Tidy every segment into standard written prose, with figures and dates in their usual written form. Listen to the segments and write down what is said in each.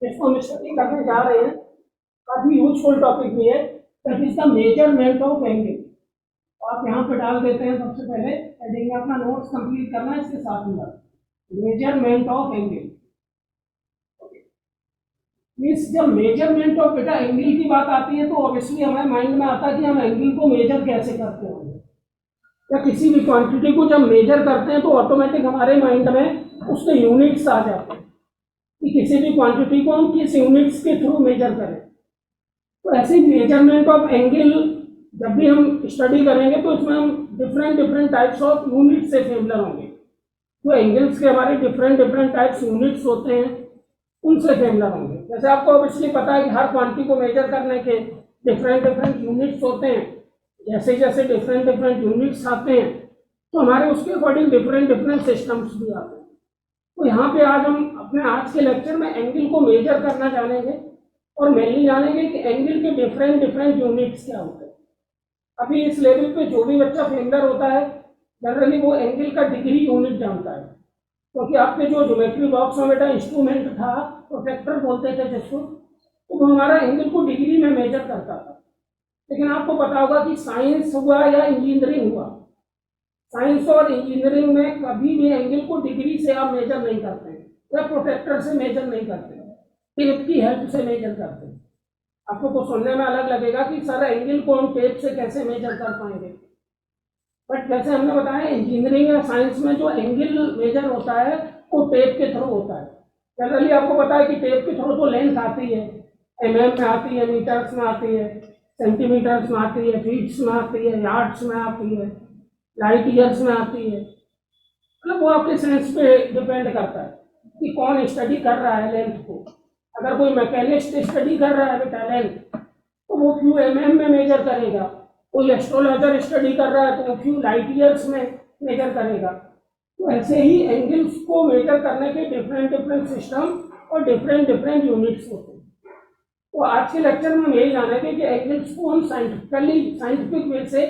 इसको हम स्टडी करने जा रहे हैं, काफी यूजफुल टॉपिक भी है, that is the measurement of angle. आप यहाँ पे डाल देते हैं सबसे पहले हेडिंग में, अपना नोट्स कंप्लीट करना है इसके साथ में मेजरमेंट ऑफ एंगल। मीन्स जब मेजरमेंट ऑफ बेटा एंगल की बात आती है तो ऑब्वियसली हमारे माइंड में आता है कि हम एंगल को मेजर कैसे करते हैं, या किसी भी क्वांटिटी को जब मेजर करते हैं तो ऑटोमेटिक हमारे माइंड में उसके यूनिट्स आ जाते हैं कि किसी भी क्वांटिटी को हम किस यूनिट्स के थ्रू मेजर करें। तो ऐसे मेजरमेंट ऑफ एंगल जब भी हम स्टडी करेंगे तो इसमें हम डिफरेंट टाइप्स ऑफ यूनिट से फेमिलियर होंगे। तो एंगल्स के हमारे डिफरेंट टाइप्स यूनिट्स होते हैं, उनसे फेमिलियर होंगे। जैसे आपको ऑब्वियसली पता है कि हर क्वांटिटी को मेजर करने के डिफरेंट यूनिट्स होते हैं। जैसे जैसे डिफरेंट यूनिट्स आते हैं तो हमारे उसके अकॉर्डिंग डिफरेंट सिस्टम्स भी आते हैं। तो यहाँ पे आज हम अपने आज के लेक्चर में एंगल को मेजर करना जानेंगे और मेनली जानेंगे कि एंगल के डिफरेंट यूनिट्स क्या होते हैं। अभी इस लेवल पे जो भी बच्चा फेमिलियर होता है जनरली वो एंगल का डिग्री यूनिट जानता है, क्योंकि तो आपके जो ज्योमेट्री बॉक्स में बेटा इंस्ट्रूमेंट था, प्रोटेक्टर बोलते थे जिसको, तो वो हमारा एंगल को डिग्री में मेजर करता था। लेकिन आपको पता होगा कि साइंस हुआ या इंजीनियरिंग हुआ, साइंस और इंजीनियरिंग में कभी भी एंगल को डिग्री से आप मेजर नहीं करते हैं या प्रोटेक्टर से मेजर नहीं करते हैं, टेप की हेल्प से मेजर करते हैं। आपको तो सुनने में अलग लगेगा कि सर एंगल को हम टेप से कैसे मेजर कर पाएंगे, बट जैसे हमने बताया इंजीनियरिंग या साइंस में जो एंगल मेजर होता है वो टेप के थ्रू होता है। जनरली आपको पता है कि टेप के थ्रू तो लेंथ आती है, mm में आती है, मीटर्स में आती है, सेंटीमीटर्स में आती है, फीट्स में आती है, यार्ड्स में आती है, लाइट ईयर्स में आती है। मतलब वो आपके सेंस पे डिपेंड करता है कि कौन स्टडी कर रहा है लेंथ को। अगर कोई मैकेनिस्ट स्टडी कर रहा है बेटा लेंथ तो वो फ्यू mm में मेजर करेगा, कोई एस्ट्रोलॉजर स्टडी कर रहा है तो वो फ्यू लाइट ईयर्स में मेजर करेगा। तो ऐसे ही एंगल्स को मेजर करने के डिफरेंट सिस्टम और डिफरेंट यूनिट्स होते हैं। तो आज के लेक्चर में हम यही जानेंगे कि एंगल्स को हम साइंटिफिक वे से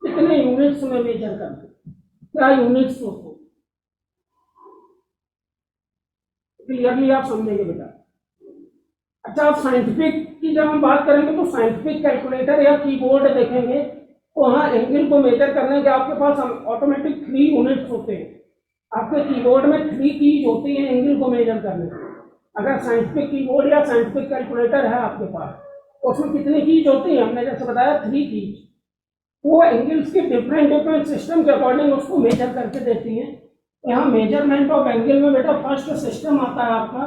कितने यूनिट्स में मेजर करते हैं, क्या यूनिट्स होते हैं, क्लियरली आप समझेंगे बेटा। अच्छा, आप साइंटिफिक की जब हम बात करेंगे तो साइंटिफिक कैलकुलेटर या कीबोर्ड देखेंगे तो वहाँ एंगल को मेजर करने के आपके पास ऑटोमेटिक 3 यूनिट्स होते हैं। आपके कीबोर्ड में 3 कीज होती हैं एंगल को मेजर करने के। अगर साइंटिफिक कीबोर्ड या साइंटिफिक कैलकुलेटर है आपके पास तो उसमें कितनी कीज होती हैं, हमने जैसे बताया 3 कीज। वो एंगल्स के डिफरेंट सिस्टम के अकॉर्डिंग उसको मेजर करके देती हैं। यहाँ मेजरमेंट ऑफ एंगल में बेटा फर्स्ट सिस्टम आता है आपका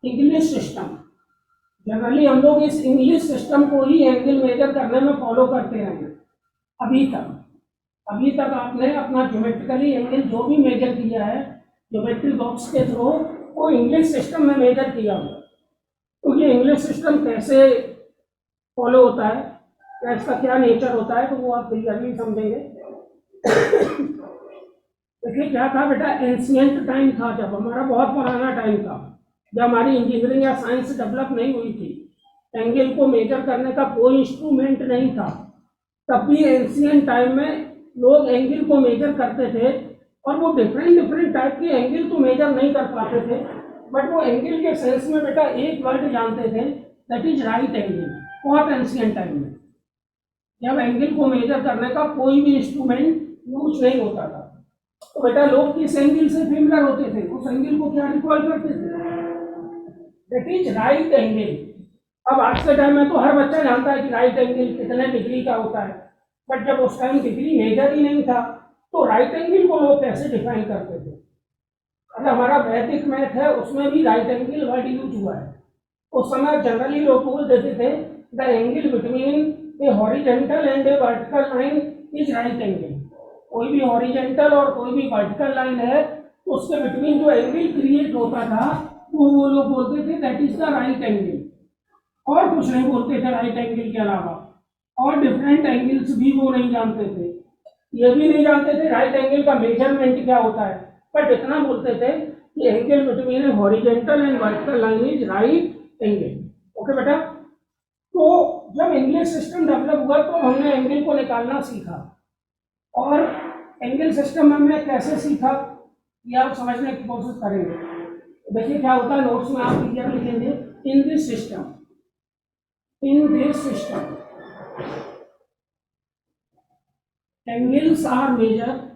इंग्लिश सिस्टम। जनरली हम लोग इस इंग्लिश सिस्टम को ही एंगल मेजर करने में फॉलो करते हैं अभी तक आपने अपना ज्योमेट्रिकली एंगल जो भी मेजर किया है ज्योमेट्री बॉक्स के थ्रू वो इंग्लिश सिस्टम में मेजर किया हुआ। तो ये इंग्लिश सिस्टम कैसे फॉलो होता है या इसका क्या नेचर होता है तो वो आप क्लियरली समझेंगे। देखिए क्या था बेटा, एंशिएंट टाइम था, जब हमारा बहुत पुराना टाइम था, जब हमारी इंजीनियरिंग या साइंस डेवलप नहीं हुई थी, एंगल को मेजर करने का कोई इंस्ट्रूमेंट नहीं था, तब भी एंशिएंट टाइम में लोग एंगल को मेजर करते थे और वो डिफरेंट टाइप के एंगल तो मेजर नहीं कर पाते थे, बट वो एंगल के सेंस में बेटा एक वर्ड जानते थे, दैट इज राइट एंगल। बहुत एंशिएंट टाइम में जब एंगल को मेजर करने का कोई भी इंस्ट्रूमेंट यूज नहीं होता था तो बेटा लोग किस एंगल से फेमिलियर होते थे, उस एंगल को क्या रिकॉल करते थे, दैट इज राइट एंगल। अब आज के टाइम में तो हर बच्चा जानता है कि राइट एंगल कितने डिग्री का होता है, बट जब उस टाइम डिग्री मेजर ही नहीं था तो राइट एंगल को लोग कैसे डिफाइन करते थे। अगर हमारा वैदिक मैथ है उसमें भी राइट एंगल वर्ड यूज हुआ है। उस समय जनरली लोग बोल देते थे the angle between A horizontal and A vertical line is right angle. कोई भी हॉरिजेंटल और कोई भी वर्टिकल लाइन है तो उसके बिटवीन जो एंगल क्रिएट होता था वो लोग बोलते थे that is the right angle, और कुछ नहीं बोलते थे राइट एंगल के अलावा। और डिफरेंट एंगल्स भी वो नहीं जानते थे, ये भी नहीं जानते थे राइट एंगल का मेजरमेंट क्या होता है, बट इतना बोलते थे कि angle between horizontal and vertical line is right angle. Okay बेटा, तो जब इंग्लिश सिस्टम डेवलप हुआ तो हमने एंगल को निकालना सीखा, और एंगल सिस्टम में हमने कैसे सीखा ये आप समझने की कोशिश करेंगे। देखिए क्या होता है, नोट्स में आप क्लियर लिखेंगे in this system, angles are measured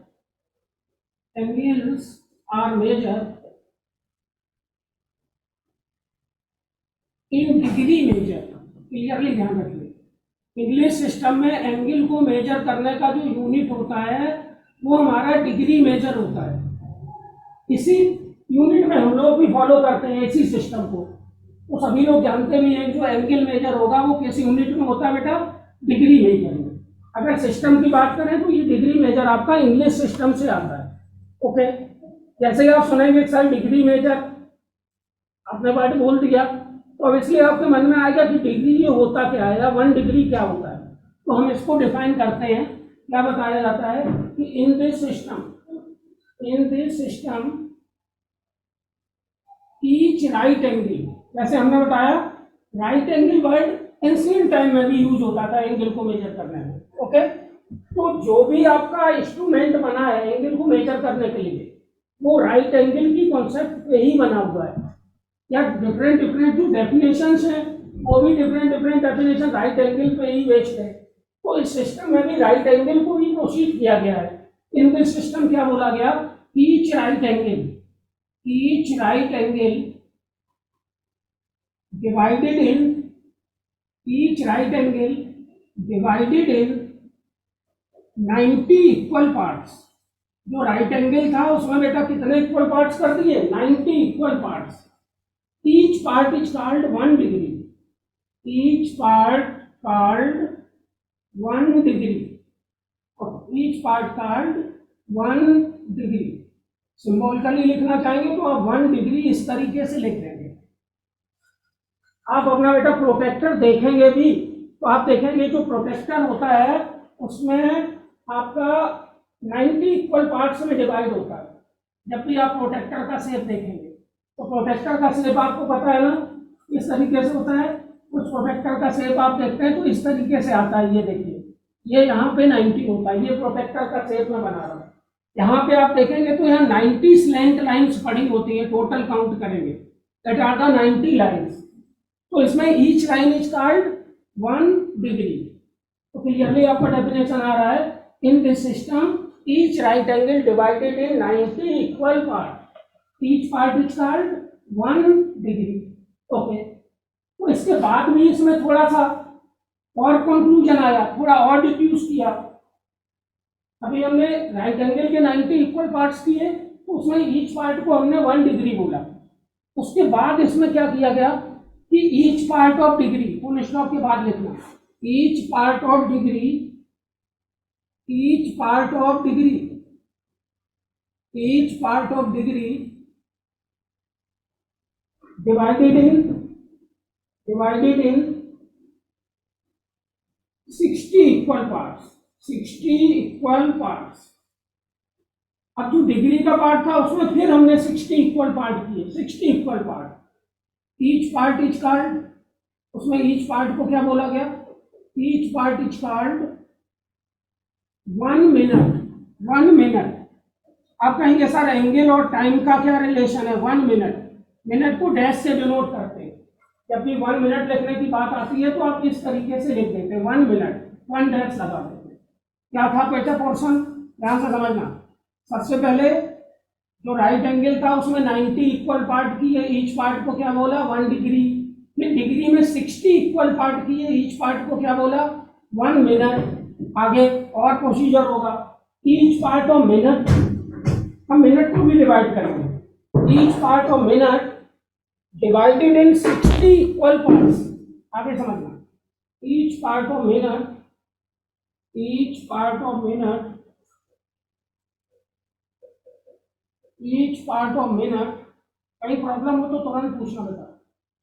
in degree measure. Clearly ध्यान रखिए, इंग्लिश सिस्टम में एंगल को मेजर करने का जो यूनिट होता है वो हमारा डिग्री मेजर होता है। इसी यूनिट में हम लोग भी फॉलो करते हैं इसी सिस्टम को, तो सभी लोग जानते भी हैं जो एंगल मेजर होगा वो किस यूनिट में होता है बेटा, डिग्री मेजर में। अगर सिस्टम की बात करें तो ये डिग्री मेजर आपका इंग्लिश सिस्टम से आता है। ओके, जैसे ही आप सुनेंगे एक साल डिग्री मेजर, आपने वर्ड बोल दिया तो अब इसलिए आपके मन में आएगा कि डिग्री ये होता क्या है या 1 डिग्री क्या होता है। तो हम इसको डिफाइन करते हैं, क्या बताया जाता है कि इन this system each right angle, जैसे हमने बताया right angle word ancient time में भी यूज होता था एंगल को मेजर करने में। ओके, तो जो भी आपका इंस्ट्रूमेंट बना है एंगल को मेजर करने के लिए वो राइट एंगल की कॉन्सेप्ट पे ही बना हुआ है, या डिफरेंट जो डेफिनेशंस हैं वो भी डिफरेंट डेफिनेशन राइट एंगल पे ही बेस्ड है। तो इस सिस्टम में भी राइट एंगल को ही प्रोसीड किया गया है। इन दिस सिस्टम क्या बोला गया, each right angle divided in 90 equal parts. जो राइट एंगल था उसमें बेटा कितने इक्वल पार्ट्स कर दिए, 90 equal parts. Each part is called 1 degree, each part called 1 degree, each part called 1 degree. Symbolically लिखना चाहेंगे तो आप 1 डिग्री इस तरीके से लिख देंगे। आप अपना बेटा प्रोटेक्टर देखेंगे भी तो आप देखेंगे जो प्रोटेक्टर होता है उसमें आपका 90 इक्वल पार्ट्स में डिवाइड होता है। जब भी आप प्रोटेक्टर का शेप देखेंगे तो प्रोटेक्टर का शेप आपको पता है ना, इस तरीके से होता है। कुछ प्रोटेक्टर का शेप आप देखते हैं तो इस तरीके से आता है, ये देखिए, ये यहाँ पे 90 होता है, ये प्रोटेक्टर का शेप में बना रहा हूँ। यहाँ पे आप देखेंगे तो यहाँ 90 स्लैंट लाइन्स पड़ी होती है, टोटल काउंट करेंगे दैट आर द 90 लाइन्स। तो इसमें each line is called 1 degree. तो क्लियरली आपका डेफिनेशन आ रहा है, in this system each right angle divided in 90 equal part, each part is called 1 degree. Okay, तो इसके बाद भी इसमें थोड़ा सा और कंक्लूजन आया, थोड़ा और डिड्यूस किया। अभी हमने राइट एंगल के 90 इक्वल पार्ट्स किए तो उसमें ईच पार्ट को हमने 1 डिग्री बोला। उसके बाद इसमें क्या किया गया कि each part of degree, full stop के बाद लिखना, each part of degree divided in 60 equal parts. अब जो डिग्री का पार्ट था उसमें फिर हमने 60 इक्वल पार्ट किए, 60 equal part. Each part is called, उसमें ईच पार्ट को क्या बोला गया, each part is called 1 minute. आप कहेंगे सर एंगल और टाइम का क्या रिलेशन है, 1 मिनट को डैश से डिनोट करते हैं। जब भी 1 मिनट लिखने की बात आती है तो आप इस तरीके से लिख देते हैं 1 मिनट, 1 डैश लगा देते हैं। क्या था बेटा पोर्शन, ध्यान से समझना। सबसे पहले जो राइट एंगल था उसमें 90 इक्वल पार्ट किए, ईच पार्ट को क्या बोला 1 डिग्री। फिर डिग्री में 60 इक्वल पार्ट किए, ईच पार्ट को क्या बोला 1 मिनट। आगे और प्रोसीजर होगा, ईच पार्ट ऑफ मिनट, हम मिनट को भी डिवाइड करेंगे, each part of minute divided in 60 equal parts. आगे समझना, ईच पार्ट ऑफ मिनट कहीं प्रॉब्लम हो तो तुरंत पूछना बेटा,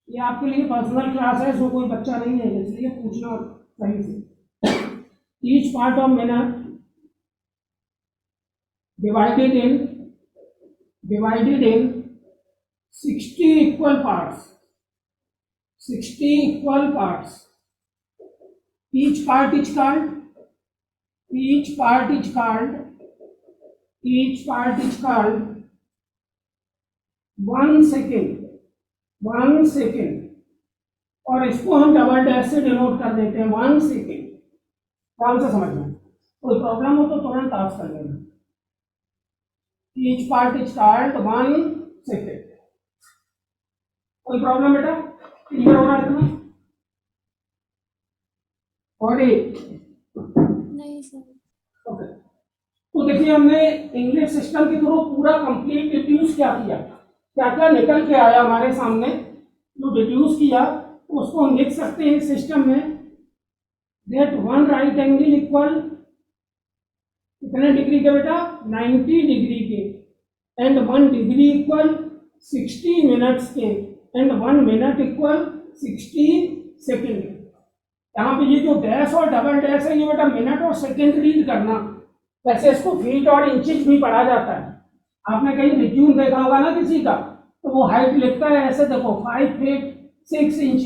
ये आपके लिए पर्सनल क्लास है, इसमें कोई बच्चा नहीं है, इसलिए पूछना सही से। Each part of minute divided in 60 equal parts, each part is called 1 second, और इसको हम डबल डैश से डिनोट कर देते हैं 1 सेकेंड। ध्यान से समझना, कोई प्रॉब्लम हो तो तुरंत आंसर कर लेना। Each part is called 1 second. कोई प्रॉब्लम बेटा? क्लियर हो रहा है तुम्हें? और नहीं सर। ओके, तो देखिए हमने इंग्लिश सिस्टम के थ्रू पूरा कंप्लीट डिड्यूस क्या किया, क्या क्या निकल के आया हमारे सामने, जो डिड्यूस किया उसको हम लिख सकते हैं सिस्टम में। That one right angle equal कितने डिग्री के बेटा? 90 डिग्री के, एंड 1 डिग्री इक्वल 60 मिनट्स के, एंड 1 मिनट इक्वल 60 सेकेंड। यहाँ पे ये जो डैश और डबल डैश है ये बेटा मिनट और सेकेंड रीड करना। वैसे इसको फीट और इंचेस भी पढ़ा जाता है। आपने कहीं रिज्यूम देखा होगा ना किसी का, तो वो हाइट लिखता है ऐसे, देखो 5 फीट 6 इंच।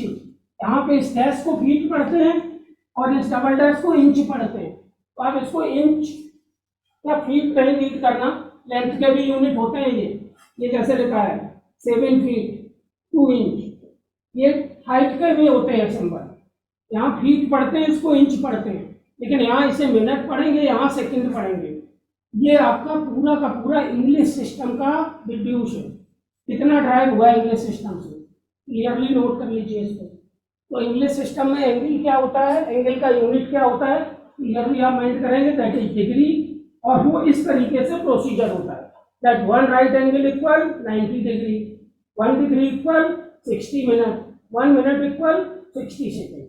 यहाँ पे इस डैश को फीट पढ़ते हैं और इस डबल डैश को इंच पढ़ते हैं। तो आप इसको इंच या फीट नहीं रीड करना, लेंथ के भी यूनिट होते हैं। ये जैसे लिखा है 7 फीट 2 इंच, ये हाइट के भी होते हैं सिंबल। यहाँ फीट पढ़ते हैं, इसको इंच पढ़ते हैं, लेकिन यहाँ इसे मिनट पढ़ेंगे, यहाँ सेकंड पढ़ेंगे। ये आपका पूरा का पूरा इंग्लिश सिस्टम का डिड्यूस है, कितना ड्राइव हुआ है इंग्लिश सिस्टम से, क्लियरली नोट कर लीजिए इसको। तो इंग्लिश सिस्टम में एंगल क्या होता है, एंगल का यूनिट क्या होता है, क्लियरली आप माइंड करेंगे, दैट इज डिग्री। और वो इस तरीके से प्रोसीजर होता है, that 1 right angle equal 90 degree, 1 degree equal 60 minute, 1 minute equal 60 second.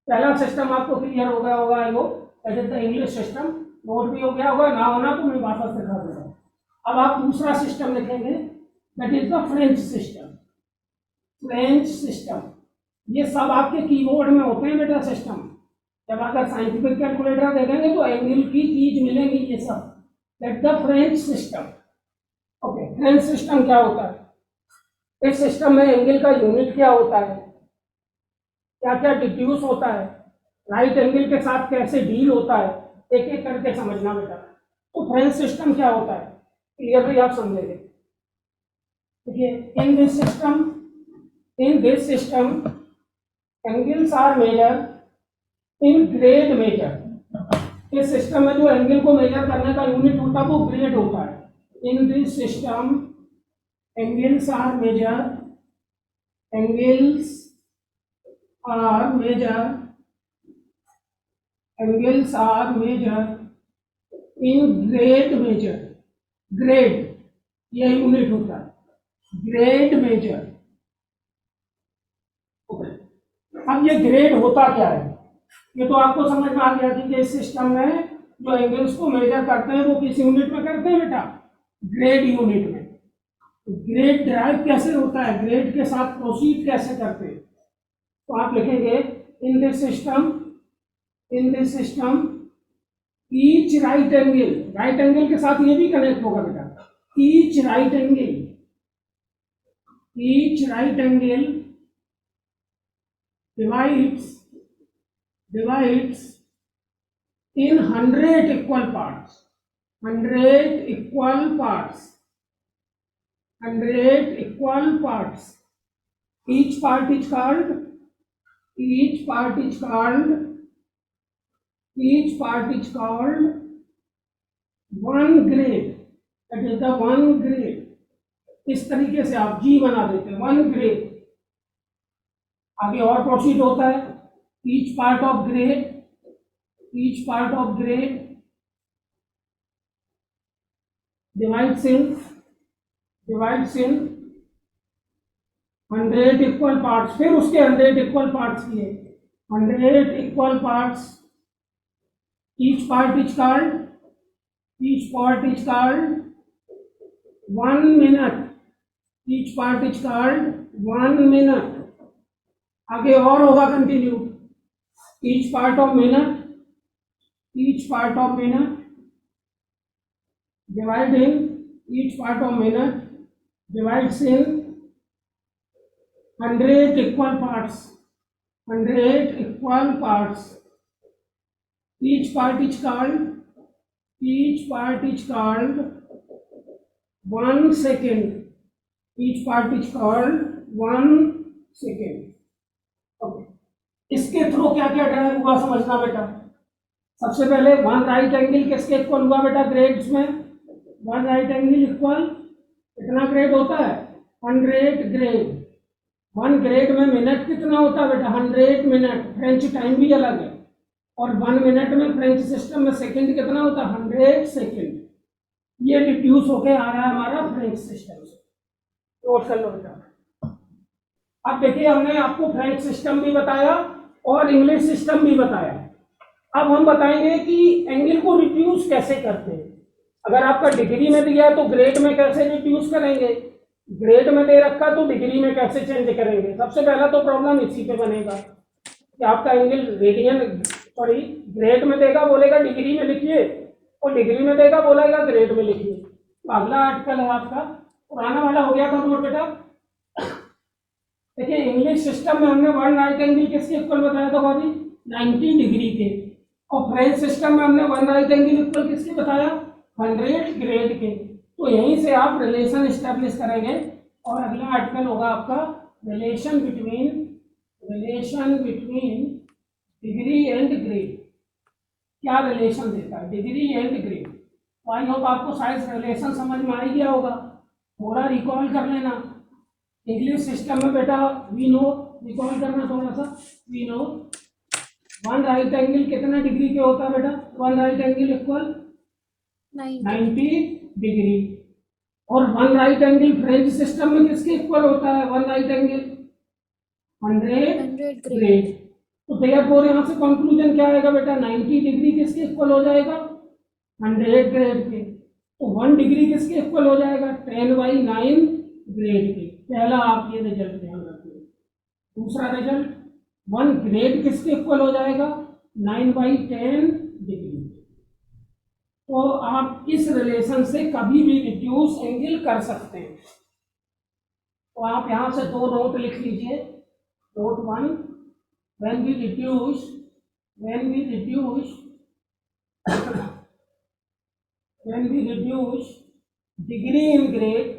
पहला सिस्टम आपको क्लियर हो गया होगा, वो that is the English system. Note भी हो गया होगा, ना होना तो मैं वापस दिखा दूंगा। अब आप दूसरा सिस्टम लिखेंगे, that is the French system. French system, ये सब आपके कीबोर्ड में होते हैं बेटा सिस्टम। जब अगर साइंटिफिक कैलकुलेटर देखेंगे तो एंगल की चीज मिलेंगी ये सब, that the French system. Okay, French system क्या होता है? इस सिस्टम में एंगल का यूनिट क्या होता है, क्या क्या डिड्यूस होता है, राइट एंगल के साथ कैसे डील होता है, एक एक करके समझना बेटा। तो फ्रेंच सिस्टम क्या होता है क्लियरली आप समझेंगे। देखिए, in this system angles are measure in grade measure. इस सिस्टम में जो एंगल को मेजर करने का यूनिट होता है वो ग्रेड होता है। In this system angles are measure, angles are measured in grade measure। Grade ये यूनिट होता है, ग्रेड मेजर। अब ये ग्रेड होता क्या है, ये तो आपको समझ में आ गया कि इस सिस्टम में जो एंगल्स को मेजर करते हैं वो किस यूनिट में करते हैं बेटा, ग्रेड यूनिट में। ग्रेड ड्राइव कैसे होता है, ग्रेड के साथ प्रोसीड कैसे करते हैं, तो आप लिखेंगे इन this system each right angle, right angle के साथ ये भी कनेक्ट होगा बेटा, each right angle divides in 100 equal parts, 100 equal parts, each part is called one grade, that is the one grade। इस तरीके से आप जी बना देते हैं, वन ग्रेड। आगे और प्रोसीड होता है, each part of grade divides in 100 equal parts. फिर उसके 100 इक्वल पार्ट्स किए, 100 equal parts. Each part is called 1 minute, each part is called 1 minute. आगे और होगा continue, each part of minute divide in, each part of minute divides in 100 equal parts। Each part is called 1 second, each part is called 1 second। इसके through क्या क्या drive हुआ समझना बेटा। सबसे पहले वन राइट एंगल किसके इक्वल हुआ बेटा ग्रेड्स में, वन राइट एंगल इक्वल कितना ग्रेड होता है 100 ग्रेड। वन ग्रेड में मिनट कितना होता है बेटा 100 मिनट, फ्रेंच टाइम भी अलग है। और 1 मिनट में फ्रेंच सिस्टम में सेकंड कितना होता है 100 सेकंड। ये रिड्यूस होके आ रहा है हमारा फ्रेंच सिस्टम से। नोट कर लो बेटा। अब देखिए हमने आपको फ्रेंच सिस्टम भी बताया और इंग्लिश सिस्टम भी बताया। अब हम बताएंगे कि एंगल को रिड्यूस कैसे करते हैं। अगर आपका डिग्री में दिया है तो ग्रेड में कैसे रिड्यूस करेंगे, ग्रेड में दे रखा तो डिग्री में कैसे चेंज करेंगे। सबसे पहला तो प्रॉब्लम इसी पे बनेगा कि आपका एंगल रेडियन सॉरी ग्रेड में देगा बोलेगा डिग्री में लिखिए, और डिग्री में देगा बोलेगा ग्रेड में लिखिए। तो अगला आर्टिकल है आपका पुराना वाला हो गया था नोट बेटा। देखिए इंग्लिश सिस्टम में हमने वन राइट एंगल किसके इक्वल बताया था भाभी 90 डिग्री के, और फ्रेंच सिस्टम में हमने वन राइट एंगल इक्वल किसके बताया 100 ग्रेड के। तो यहीं से आप रिलेशन एस्टेब्लिश करेंगे। और अगला आर्टिकल होगा आपका relation between degree and grade. क्या रिलेशन देता है degree and grade. I hope आपको शायद रिलेशन समझ में आ ही गया होगा। थोड़ा रिकॉल कर लेना। इंग्लिश सिस्टम में बेटा वी नो, रिकॉल करना थोड़ा सा। We know one right angle कितना डिग्री के होता है बेटा, one right angle equal 90 degree. और one right angle French system में किसके इक्वल होता है वन राइट एंगल 100 ग्रेड। तो देयरफॉर यहाँ से कंक्लूजन क्या आएगा बेटा 90 डिग्री किसके इक्वल हो जाएगा 100 ग्रेड के। तो 1 डिग्री किसके इक्वल हो जाएगा 10/9 ग्रेड के। पहला आप ये रिजल्ट ध्यान रखिए। दूसरा रिजल्ट 1 ग्रेड किसके इक्वल हो जाएगा 9/10 डिग्री। तो आप इस रिलेशन से कभी भी रिड्यूस एंगल कर सकते हैं। तो आप यहां से दो नोट लिख लीजिए। Note 1, when we reduce degree in grade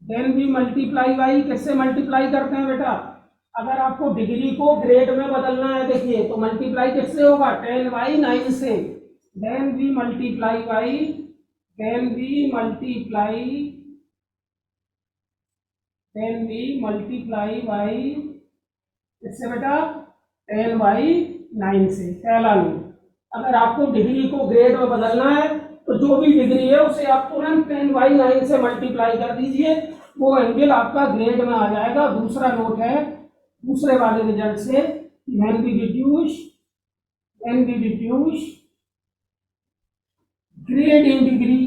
then we multiply by, किससे मल्टीप्लाई करते हैं बेटा। अगर आपको डिग्री को ग्रेड में बदलना है देखिए तो मल्टीप्लाई किससे होगा 10/9 से। then we multiply by किससे बेटा 10/9 से। पहला नोट, अगर आपको डिग्री को ग्रेड में बदलना है तो जो भी डिग्री है उसे आप तुरंत 10/9 से मल्टीप्लाई कर दीजिए, वो एंगल आपका ग्रेड में आ जाएगा। दूसरा नोट है दूसरे वाले रिजल्ट से when we reduce grade in degree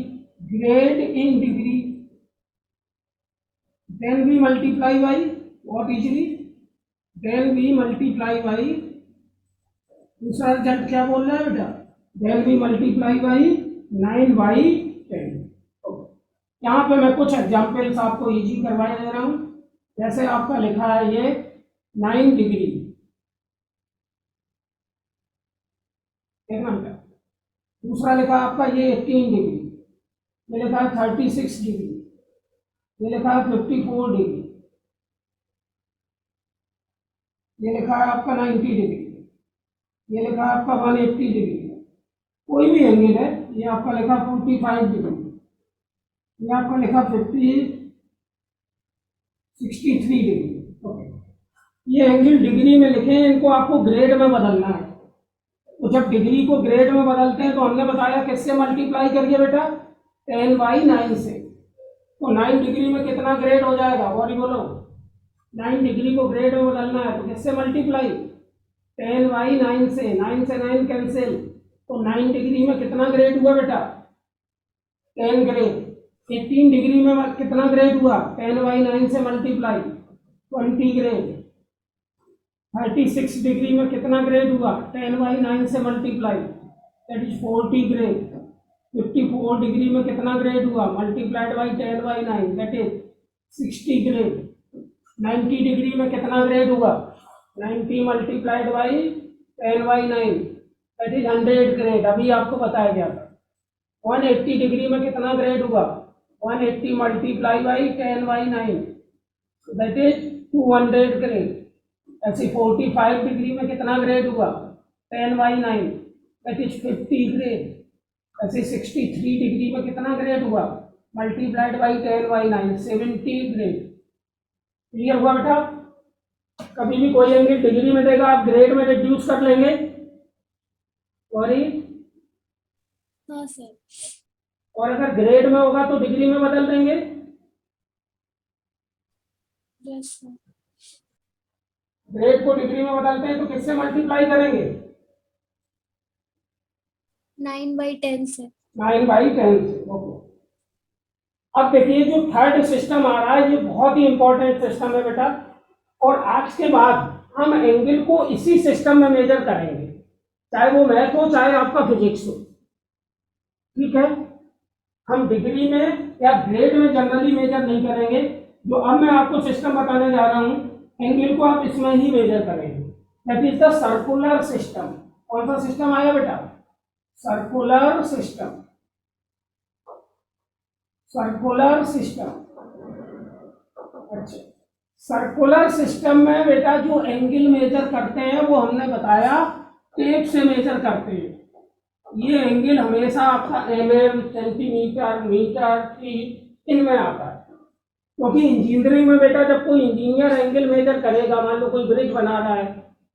then we multiply by what easily then we multiply by, दूसरा रिजल्ट क्या बोल रहा है बेटा then we multiply by 9/10। यहाँ पे मैं कुछ एग्जाम्पल्स आपको इजी करवाए दे रहा हूँ। जैसे आपका लिखा है ये 9 डिग्री, एक मिनट। दूसरा लिखा आपका ये 18 डिग्री, ये लिखा है 36 डिग्री, ये लिखा है 54 डिग्री, ये लिखा है आपका 90 डिग्री, ये लिखा है आपका 180 डिग्री। कोई भी एंगल है, ये आपका लिखा 45 डिग्री, ये आपका लिखा 63 डिग्री। ओके, ये एंगल डिग्री में लिखे हैं, इनको आपको ग्रेड में बदलना है। तो जब डिग्री को ग्रेड में बदलते हैं तो हमने बताया किससे मल्टीप्लाई करिए बेटा 10/9 से। तो 9 डिग्री में कितना ग्रेड हो जाएगा और बोलो 9 डिग्री को ग्रेड में बदलना है तो किससे मल्टीप्लाई 10/9 से। 9 से 9 कैंसिल, तो 9 डिग्री में कितना ग्रेड हुआ बेटा 10 ग्रेड। 18 डिग्री में कितना ग्रेड हुआ 10/9 से मल्टीप्लाई 20 ग्रेड। 36 डिग्री में कितना ग्रेड हुआ 10/9 से multiply that is 40 grade. 54 degree में कितना ग्रेड हुआ multiplied by 10/9 that is 60 grade. 90 degree में कितना ग्रेड हुआ 90 multiplied by 10/9 that is 100 grade. अभी आपको बताया गया था। 180 डिग्री में कितना ग्रेड हुआ 180 multiply by 10/9 that is 200 grade. ऐसे 45 डिग्री में कितना ग्रेड हुआ, 10/9, दैट इज 50 ग्रेड। ऐसे 63 डिग्री में कितना ग्रेड हुआ, मल्टीप्लाइड बाई 10/9, 70 ग्रेड। क्लियर हुआ बेटा? कभी भी कोई एंगल डिग्री में देगा, आप ग्रेड में रिड्यूस कर लेंगे। सॉरी, हाँ सर। और अगर ग्रेड में होगा तो डिग्री में बदल देंगे। Yes sir. ग्रेड को डिग्री में बदलते हैं तो किससे मल्टीप्लाई करेंगे, 9/10 से। 9/10 से। ओके, अब देखिए जो थर्ड सिस्टम आ रहा है ये बहुत ही इंपॉर्टेंट सिस्टम है बेटा, और आज के बाद हम एंगल को इसी सिस्टम में मेजर करेंगे, चाहे वो मैथ हो चाहे आपका फिजिक्स हो। ठीक है, हम डिग्री में या ग्रेड में जनरली मेजर नहीं करेंगे। जो अब मैं आपको सिस्टम बताने जा रहा हूं, एंगल को आप इसमें ही मेजर करेंगे। That is the circular system. कौन सा सिस्टम आया बेटा, सर्कुलर सिस्टम। Circular system. अच्छा, सर्कुलर सिस्टम में बेटा जो एंगल मेजर करते हैं वो हमने बताया टेप से मेजर करते हैं। ये एंगल हमेशा आपका mm, सेंटीमीटर, मीटर, फीट इनमें आता है, क्योंकि इंजीनियरिंग में बेटा जब कोई इंजीनियर एंगल मेजर करेगा, मान लो कोई ब्रिज बना रहा है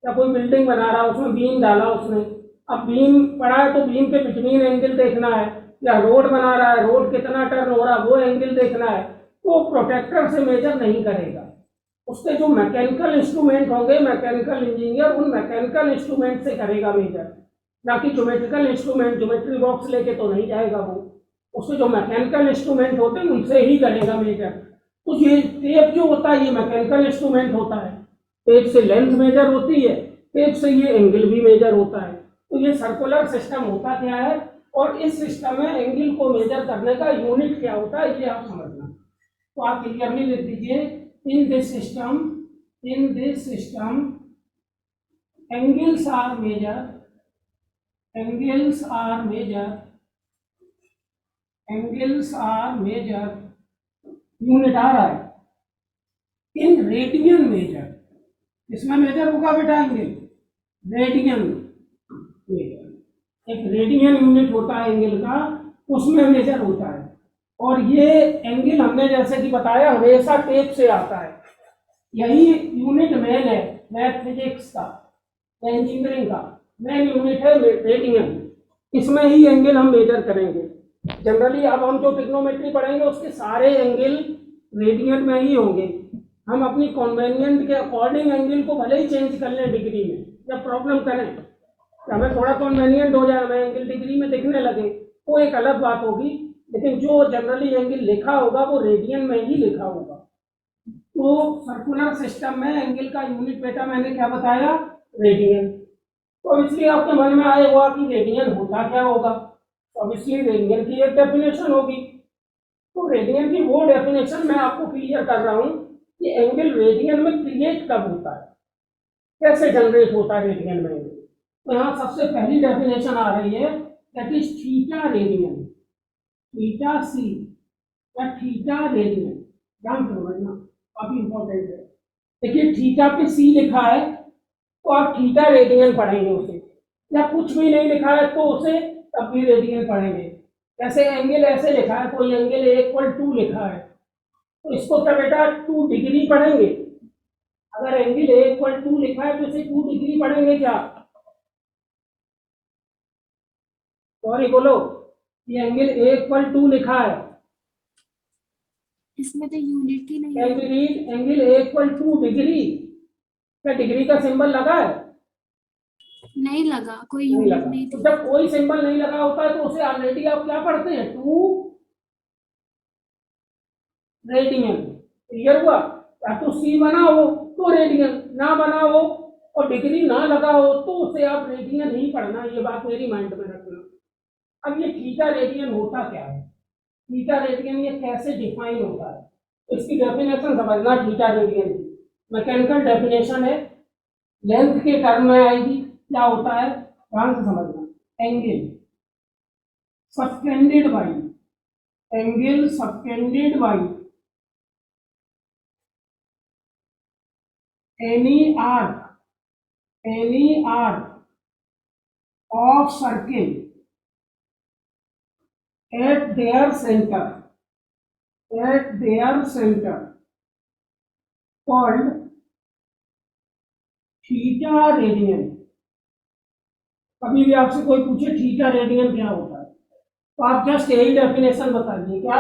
या कोई बिल्डिंग बना रहा है, उसमें बीम डाला उसने, अब बीम पड़ा है तो बीम के बिटवीन एंगल देखना है, या रोड बना रहा है, रोड कितना टर्न हो रहा है वो एंगल देखना है, तो प्रोटेक्टर से मेजर नहीं करेगा। उसके जो मैकेनिकल इंस्ट्रूमेंट होंगे, मैकेनिकल इंजीनियर उन मैकेनिकल इंस्ट्रूमेंट से करेगा मेजर, ना कि ज्योमेट्रिकल इंस्ट्रूमेंट, ज्योमेट्री बॉक्स लेके तो नहीं जाएगा वो। उसके जो मैकेनिकल इंस्ट्रूमेंट होते हैं उनसे ही करेगा मेजर। तो ये टेप जो होता है ये मैकेनिकल इंस्ट्रूमेंट होता है, टेप से लेंथ मेजर होती है, टेप से ये एंगल भी मेजर होता है। तो ये सर्कुलर सिस्टम होता क्या है, और इस सिस्टम में एंगल को मेजर करने का यूनिट क्या होता है ये आप समझना। तो आप क्लियरली लिख दीजिए, in this system angles are measured, angles are measured, angles are measured, unit आ रहा है इन रेडियन मेजर। इसमें मेजर होगा बेटा एंगल, रेडियन मेजर। एक रेडियन यूनिट होता है एंगल का, उसमें मेजर होता है। और ये एंगल हमने जैसे कि बताया हमेशा टेप से आता है। यही यूनिट मेन है मैथ फिजिक्स का या इंजीनियरिंग का, मेन यूनिट है रेडियन। इसमें ही एंगल हम मेजर करेंगे। जनरली अब हम जो ट्रिग्नोमेट्री पढ़ेंगे उसके सारे एंगल रेडियन में ही होंगे। हम अपनी कॉन्वेनियंट के अकॉर्डिंग एंगल को भले ही चेंज कर लें डिग्री में, जब प्रॉब्लम करें तो हमें थोड़ा कॉन्वेनियंट हो जाए, हमें एंगल डिग्री में दिखने लगे वो एक अलग बात होगी, लेकिन जो जनरली एंगल लिखा होगा वो रेडियन में ही लिखा होगा। तो सर्कुलर सिस्टम में एंगल का यूनिट बेटा मैंने क्या बताया, रेडियन। तो इसलिए आपके मन में आएगा कि रेडियन होता क्या होगा, ऑब्वियसली रेडियन की एक डेफिनेशन होगी। तो रेडियन की वो डेफिनेशन मैं आपको क्लियर कर रहा हूं कि एंगल रेडियन में क्रिएट कब होता है, कैसे जनरेट होता है रेडियन में। तो यहाँ सबसे पहली डेफिनेशन आ रही है, that is theta radian, theta C या थीटा रेडियन। ध्यान से समझना, काफी इंपॉर्टेंट है। देखिए थीटा पे सी लिखा है तो आप थीटा रेडियन पढ़ेंगे उसे, या कुछ भी नहीं लिखा है तो उसे तब भी रेडियन पढ़ेंगे। जैसे एंगल ऐसे लिखा है, कोई एंगल A=2 लिखा है तो इसको क्या बेटा 2 डिग्री पढ़ेंगे। अगर एंगल A=2 लिखा है तो इसे 2 डिग्री पढ़ेंगे क्या, सॉरी बोलो, ये एंगल A=2 लिखा है, इसमें तो यूनिट ही नहीं है। एंगल A=2 डिग्री, क्या डिग्री का सिंबल लगा है, नहीं लगा, कोई नहीं यूनिट लगा। नहीं तो थी। जब कोई सिंबल नहीं लगा होता है तो उसे ऑलरेडी आप क्या पढ़ते हैं, 2 रेडियन। क्लियर हुआ? या तो सी बना हो तो रेडियन, ना बना हो और डिग्री ना लगा हो तो उसे आप रेडियन ही पढ़ना, ये बात मेरी माइंड में रखना। अब ये थीटा रेडियन होता क्या है, थीटा रेडियन ये कैसे डिफाइन होता है, इसकी डेफिनेशन समझना। थीटा रेडियन मैकेनिकल डेफिनेशन है, लेंथ के टर्म में आएगी। क्या होता है ध्यान से समझना, angle subtended by, angle subtended by any arc of circle at their center called theta radian. कभी भी आपसे कोई पूछे थीटा रेडियन क्या होता है तो आप जस्ट यही डेफिनेशन बताइए, क्या?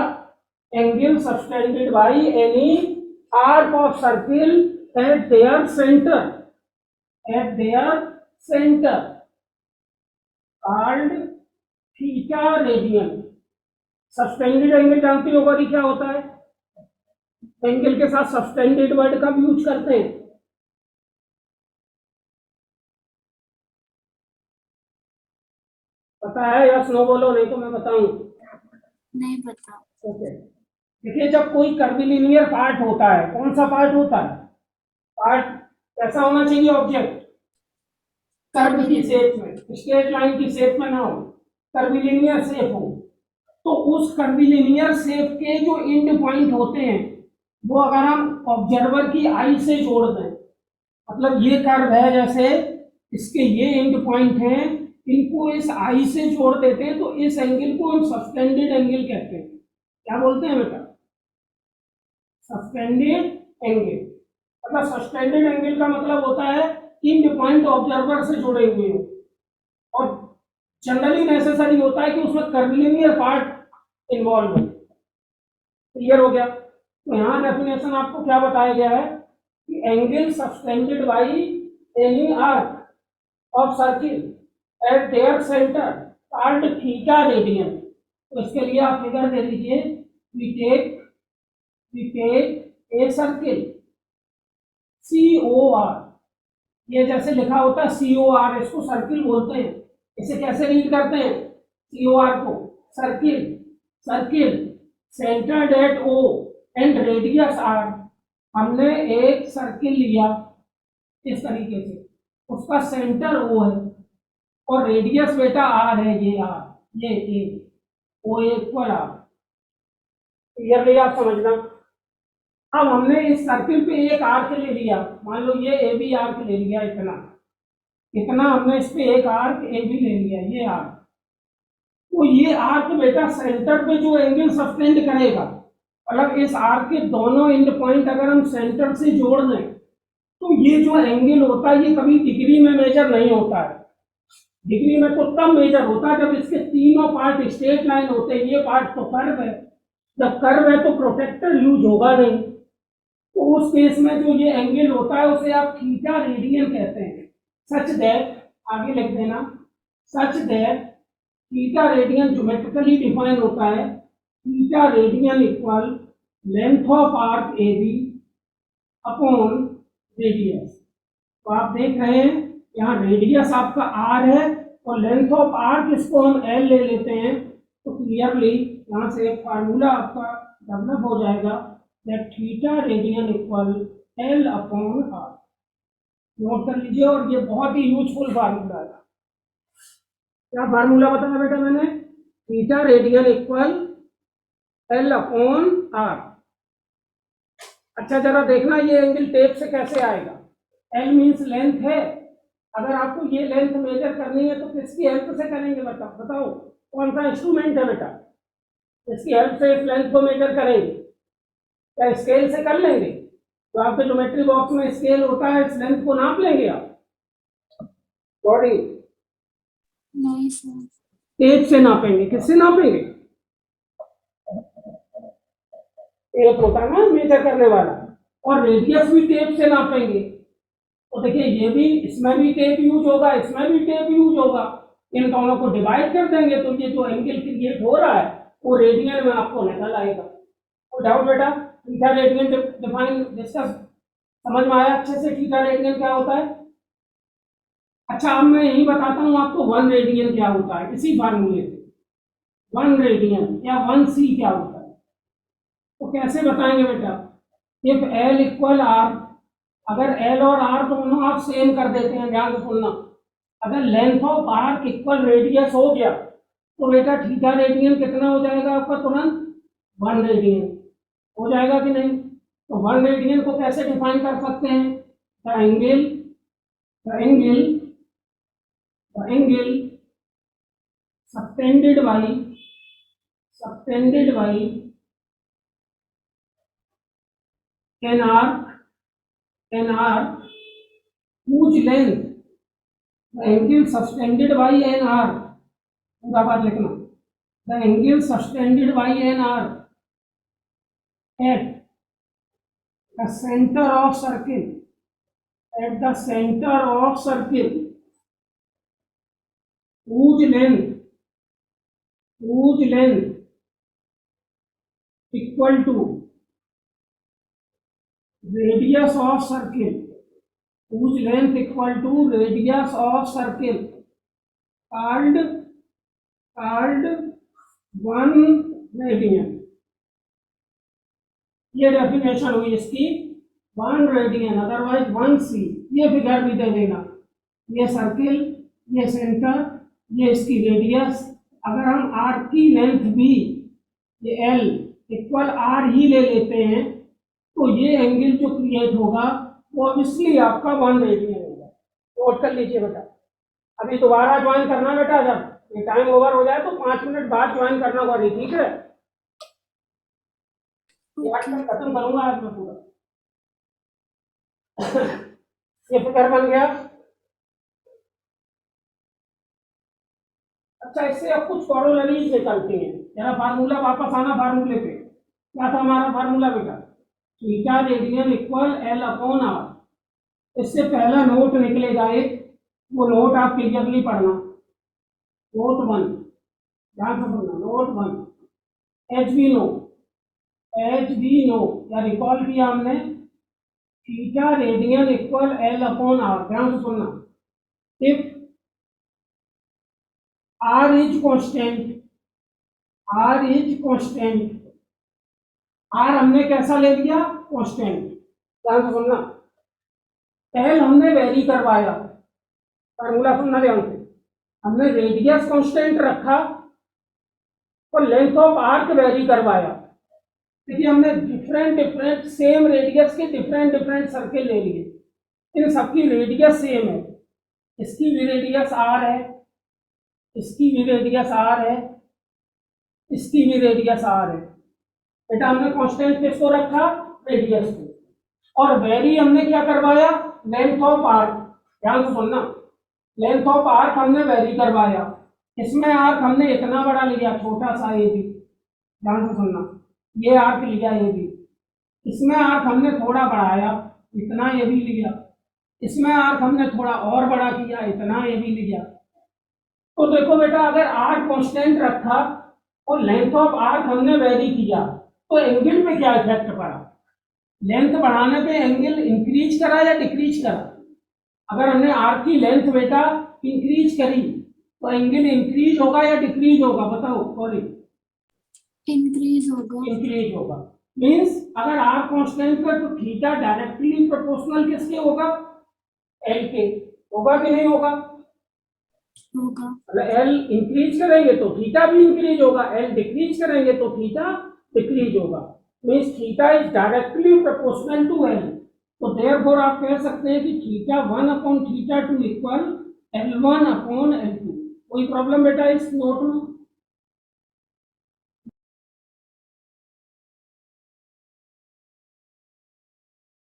Angle subtended by any arc of circle at their centre called theta radian. Suspended angle जानते हो गौरी क्या होता है? एंगल के साथ सस्पेंडेड वर्ड कब यूज करते हैं? पता है या स्नो बोलो, नहीं तो मैं बताऊं। नहीं पता। ओके, देखिए जब कोई कर्विलिनियर पार्ट होता है, कौन सा पार्ट होता है? पार्ट कैसा होना चाहिए? ऑब्जेक्ट कर्व की शेप में, स्ट्रेट लाइन की शेप में ना हो, कर्विलिनियर शेप हो। तो उस कर्विलिनियर शेप के जो एंड पॉइंट होते हैं वो अगर हम ऑब्जर्वर की आई से जोड़ दें, मतलब ये कर्व है, जैसे इसके ये एंड पॉइंट हैं, इनको इस आई से जोड़ देते हैं तो इस एंगल को हम सस्पेंडेड एंगल कहते हैं। क्या बोलते हैं बेटा? Suspended angle. मतलब सस्पेंडेड एंगल का मतलब होता है एंड पॉइंट ऑब्जर्वर से जुड़े हुए हो, और जनरली नेसेसरी होता है कि उसमें कर्विलिनियर पार्ट इन्वॉल्व हो। क्लियर हो गया? तो यहाँ डेफिनेशन आपको क्या बताया गया है कि angle suspended by any arc of circle at their centre called theta radian. तो इसके लिए आप फिगर दे दीजिए, we take a circle COR, ये जैसे लिखा होता है COR, इसको सर्किल बोलते हैं। इसे कैसे रीड करते हैं COR को? Circle centred at O and radius R। हमने एक सर्किल लिया इस तरीके से, उसका सेंटर O है और रेडियस बेटा R है, ये R, ये A, O equal R। Clearly आप समझना। अब हमने इस सर्किल पे एक आर्क ले लिया, मान लो ये AB आर्क ले लिया, इतना हमने इस पे एक आर्क AB ले लिया, ये आर्क। तो ये आर्क बेटा सेंटर पे जो एंगल सस्टेंड करेगा, मतलब इस आर्क के दोनों एंड पॉइंट अगर हम सेंटर से जोड़ दें तो ये जो एंगल होता है ये कभी डिग्री में मेजर नहीं होता है। डिग्री में तो तब मेजर होता है जब इसके तीनों पार्ट स्ट्रेट लाइन होते हैं। ये पार्ट तो कर्व है, जब कर्व है तो प्रोटेक्टर यूज होगा नहीं, तो उस केस में जो ये एंगल होता है उसे आप थीटा रेडियन कहते हैं। सच दैट, आगे लिख देना, such that theta radian geometrically define होता है, theta radian equal length of arc AB upon radius. तो आप देख रहे हैं यहाँ रेडियस आपका R है और लेंथ ऑफ आर्क इसको हम L ले लेते हैं, तो क्लियरली यहाँ से एक फार्मूला आपका डेवलप हो जाएगा that theta radian equal L upon R। Note कर लीजिए, और ये बहुत ही यूजफुल फार्मूला है। क्या फार्मूला बताया बेटा मैंने? Theta radian equal L upon R। अच्छा जरा देखना ये एंगल टेप से कैसे आएगा। L मीन्स लेंथ है, अगर आपको ये लेंथ मेजर करनी है तो किसकी हेल्प से करेंगे बेटा? बताओ कौन सा इंस्ट्रूमेंट है बेटा इसकी हेल्प से इस लेंथ को मेजर करेंगे? क्या स्केल से कर लेंगे? तो आपके ज्योमेट्री बॉक्स में स्केल होता है, इस लेंथ को नाप लेंगे आप बॉडी? नहीं सर। टेप से नापेंगे। किससे नापेंगे? टेप होता है ना मेजर करने वाला, और रेडियस भी टेप से नापेंगे। तो देखिए ये भी, इसमें भी टेप यूज होगा, इसमें भी टेप यूज होगा। इन दोनों को डिवाइड कर देंगे तो ये जो एंगल क्रिएट हो रहा है वो रेडियन में आपको निकल आएगा। तो डाउट बेटा? थीटा रेडियन डिफाइन डिस्कस समझ में आया अच्छे से? थीटा रेडियन क्या होता है? अच्छा अब मैं यही बताता हूँ आपको 1 रेडियन क्या होता है इसी फार्मूले से। 1 रेडियन या 1C क्या होता है तो कैसे बताएंगे बेटा? इफ L इक्वल R, अगर L और R दोनों आप सेम कर देते हैं, ध्यान से सुनना, अगर length of arc equal radius हो गया तो बेटा थीटा रेडियन कितना हो जाएगा आपका? तुरंत 1 रेडियन हो जाएगा कि नहीं? तो 1 रेडियन को कैसे डिफाइन कर सकते हैं? the angle the angle the angle subtended by an arc whose length the angle subtended by an arc पूरा बात लिखना the angle subtended by an arc at the center of circle whose length equal to radius of circle called 1 radian. ये definition हुई इसकी 1 radian, otherwise 1c। ये figure भी दे देना, ये सर्किल, ये सेंटर, ये इसकी रेडियस। अगर हम आर्क की लेंथ भी ये l इक्वल r ही ले लेते हैं तो ये एंगल जो क्रिएट होगा वो ऑब्वियसली आपका 1 रेडियन होगा। नोट कर लीजिए बेटा, अभी दोबारा ज्वाइन करना बेटा, जब ये टाइम ओवर हो जाए तो 5 मिनट बाद ज्वाइन करना होगा, ठीक है? खत्म करूंगा आज मैं पूरा। ये फिगर बन गया। अच्छा, इससे अब कुछ कॉरोलरीज निकलती हैं। जरा फार्मूला वापस आना, फार्मूले पे क्या था हमारा फार्मूला बेटा? Theta radian equal L upon R. इससे पहला नोट निकलेगा एक, वो नोट आप क्लियरली पढ़ना। नोट 1 ध्यान से सुनना, नोट 1 एच बी नो या रिकॉल किया हमने, theta radian equal L upon R. ध्यान से सुनना, if R is constant, R हमने कैसा ले लिया? कांस्टेंट। ध्यान से सुनना, एल हमने वेरी करवाया, फार्मूला सुनना ध्यान से। हमने रेडियस कांस्टेंट रखा और लेंथ ऑफ आर्क वेरी करवाया। देखिए, हमने डिफरेंट सेम रेडियस के डिफरेंट सर्किल ले लिए, इन सबकी रेडियस सेम है। इसकी भी रेडियस आर है, इसकी भी रेडियस आर है, इसकी भी रेडियस आर है। बेटा हमने कांस्टेंट किसको रखा? रेडियस को। और वेरी हमने क्या करवाया? Length of arc. ध्यान से सुनना, लेंथ ऑफ आर्क हमने वेरी करवाया। इसमें आर्क हमने इतना बड़ा लिया, छोटा सा ये भी। ध्यान से सुनना, ये आर्क लिया ये भी। इसमें आर्क हमने थोड़ा बढ़ाया, इतना ये भी लिया। इसमें आर्क हमने थोड़ा और बड़ा किया, इतना ये भी लिया। तो देखो बेटा, अगर आर्क कांस्टेंट रखा और लेंथ ऑफ आर्क हमने वेरी किया तो एंगल पे क्या इफेक्ट पड़ा? लेंथ बढ़ाने पे एंगल इंक्रीज करा या डिक्रीज करा? अगर हमने आर्क की लेंथ बेटा इंक्रीज करी तो एंगल इंक्रीज होगा या डिक्रीज होगा? बताओ। सॉरी, इंक्रीज होगा। मींस अगर आर कांस्टेंट है तो थीटा डायरेक्टली प्रोपोर्शनल किसके होगा? एल के। होगा कि नहीं होगा? अगर एल इंक्रीज करेंगे तो थीटा भी इंक्रीज होगा, एल डिक्रीज करेंगे तो थीटा डिक्रीज होगा। Means theta is directly proportional to L. तो देयरफॉर आप कह सकते हैं कि theta 1 upon theta 2 equal L1 upon L2। कोई प्रॉब्लम बेटा इस नोट में?